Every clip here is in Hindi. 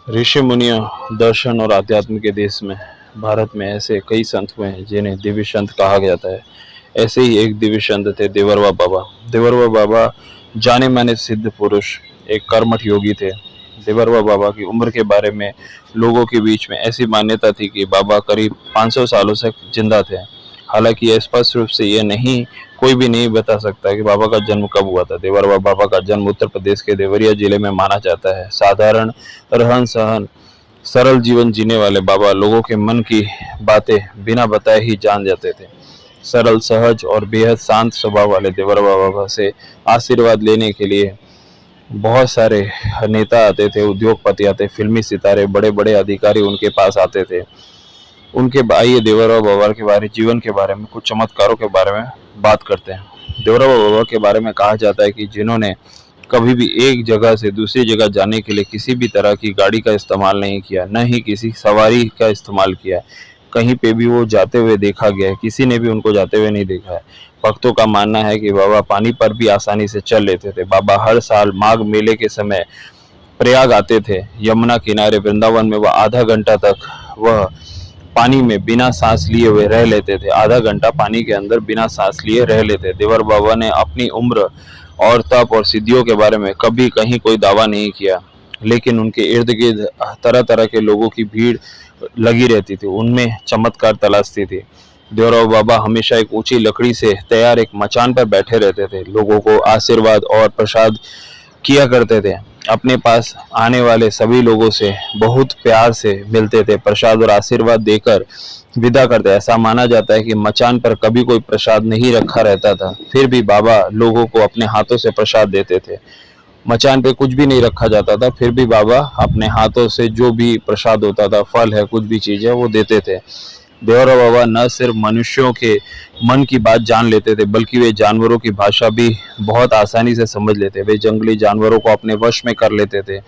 ऋषि मुनियों, दर्शन और आध्यात्म के देश में भारत में ऐसे कई संत हुए हैं जिन्हें दिव्य संत कहा जाता है। ऐसे ही एक दिव्य संत थे देवरवा बाबा। देवरवा बाबा जाने माने सिद्ध पुरुष, एक कर्मठ योगी थे। देवरवा बाबा की उम्र के बारे में लोगों के बीच में ऐसी मान्यता थी कि बाबा करीब 500 सालों से जिंदा थे। हालांकि यह स्पष्ट रूप से यह नहीं कोई भी नहीं बता सकता कि बाबा का जन्म कब हुआ था। देवरवा बाबा का जन्म उत्तर प्रदेश के देवरिया जिले में माना जाता है। साधारण रहन सहन, सरल जीवन जीने वाले बाबा लोगों के मन की बातें बिना बताए ही जान जाते थे। सरल, सहज और बेहद शांत स्वभाव वाले देवरवा बाबा से आशीर्वाद लेने के लिए बहुत सारे नेता आते थे, उद्योगपति आते, फिल्मी सितारे, बड़े बड़े अधिकारी उनके पास आते थे। उनके आइए देवरवा बाबा के बारे जीवन के बारे में, कुछ चमत्कारों के बारे में बात करते हैं। देवरवा बाबा के बारे में कहा जाता है कि जिन्होंने कभी भी एक जगह से दूसरी जगह जाने के लिए किसी भी तरह की गाड़ी का इस्तेमाल नहीं किया, न ही किसी सवारी का इस्तेमाल किया। कहीं पे भी वो जाते हुए देखा गया है, किसी ने भी उनको जाते हुए नहीं देखा है। भक्तों का मानना है कि बाबा पानी पर भी आसानी से चल लेते थे। बाबा हर साल माघ मेले के समय प्रयाग आते थे। यमुना किनारे वृंदावन में वह आधा घंटा तक वह पानी में बिना सांस लिए हुए रह लेते थे। आधा घंटा पानी के अंदर बिना सांस लिए रह लेते। देवर बाबा ने अपनी उम्र और तप और सिद्धियों के बारे में कभी कहीं कोई दावा नहीं किया, लेकिन उनके इर्द गिर्द तरह तरह के लोगों की भीड़ लगी रहती थी, उनमें चमत्कार तलाशती थी। देवराव बाबा हमेशा एक ऊंची लकड़ी से तैयार एक मचान पर बैठे रहते थे। लोगों को आशीर्वाद और प्रसाद किया करते थे। अपने पास आने वाले सभी लोगों से बहुत प्यार से मिलते थे, प्रसाद और आशीर्वाद देकर विदा करते। ऐसा माना जाता है कि मचान पर कभी कोई प्रसाद नहीं रखा रहता था, फिर भी बाबा लोगों को अपने हाथों से प्रसाद देते थे। मचान पे कुछ भी नहीं रखा जाता था, फिर भी बाबा अपने हाथों से जो भी प्रसाद होता था, फल है, कुछ भी चीज है, वो देते थे। देवरा बाबा न सिर्फ मनुष्यों के मन की बात जान लेते थे, बल्कि वे जानवरों की भाषा भी बहुत आसानी से समझ लेते। वे जंगली जानवरों को अपने वश में कर लेते थे।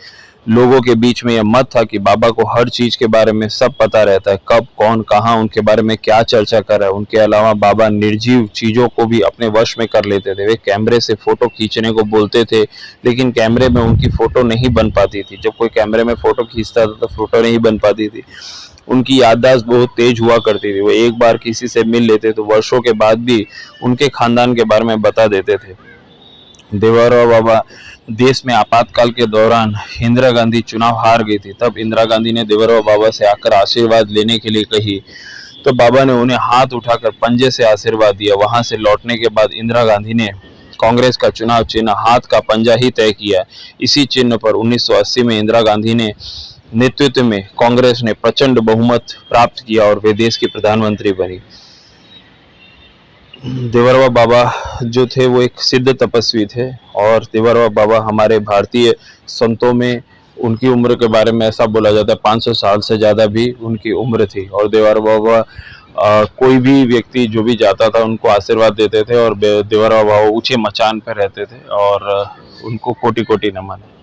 लोगों के बीच में यह मत था कि बाबा को हर चीज के बारे में सब पता रहता है, कब कौन कहाँ उनके बारे में क्या चर्चा कर रहा है। उनके अलावा बाबा निर्जीव चीजों को भी अपने वश में कर लेते थे। वे कैमरे से फोटो खींचने को बोलते थे, लेकिन कैमरे में उनकी फोटो नहीं बन पाती थी। जब कोई कैमरे में फोटो खींचता था तो फोटो नहीं बन पाती थी। उनकी याददाश्त बहुत तेज हुआ करती थी। वो एक बार किसी से मिल लेते तो वर्षों के बाद भी उनके खानदान के बारे में बता देते थे। देवरा बाबा देश में आपातकाल के दौरान इंदिरा गांधी चुनाव हार गई थी। तब इंदिरा गांधी ने देवरा बाबा से आकर आशीर्वाद लेने के लिए कही, तो बाबा ने उन्हें हाथ उठाकर पंजे से आशीर्वाद दिया। वहां से लौटने के बाद इंदिरा गांधी ने कांग्रेस का चुनाव चिन्ह हाथ का पंजा ही तय किया। इसी चिन्ह पर 1980 में इंदिरा गांधी ने नेतृत्व में कांग्रेस ने प्रचंड बहुमत प्राप्त किया और वे देश की प्रधानमंत्री बनी। देवरवा बाबा जो थे वो एक सिद्ध तपस्वी थे, और देवरवा बाबा हमारे भारतीय संतों में उनकी उम्र के बारे में ऐसा बोला जाता है 500 साल से ज़्यादा भी उनकी उम्र थी। और देवरवा बाबा कोई भी व्यक्ति जो भी जाता था उनको आशीर्वाद देते थे, और देवरवा बाबा ऊंचे मचान पर रहते थे, और उनको कोटि कोटि नमन है।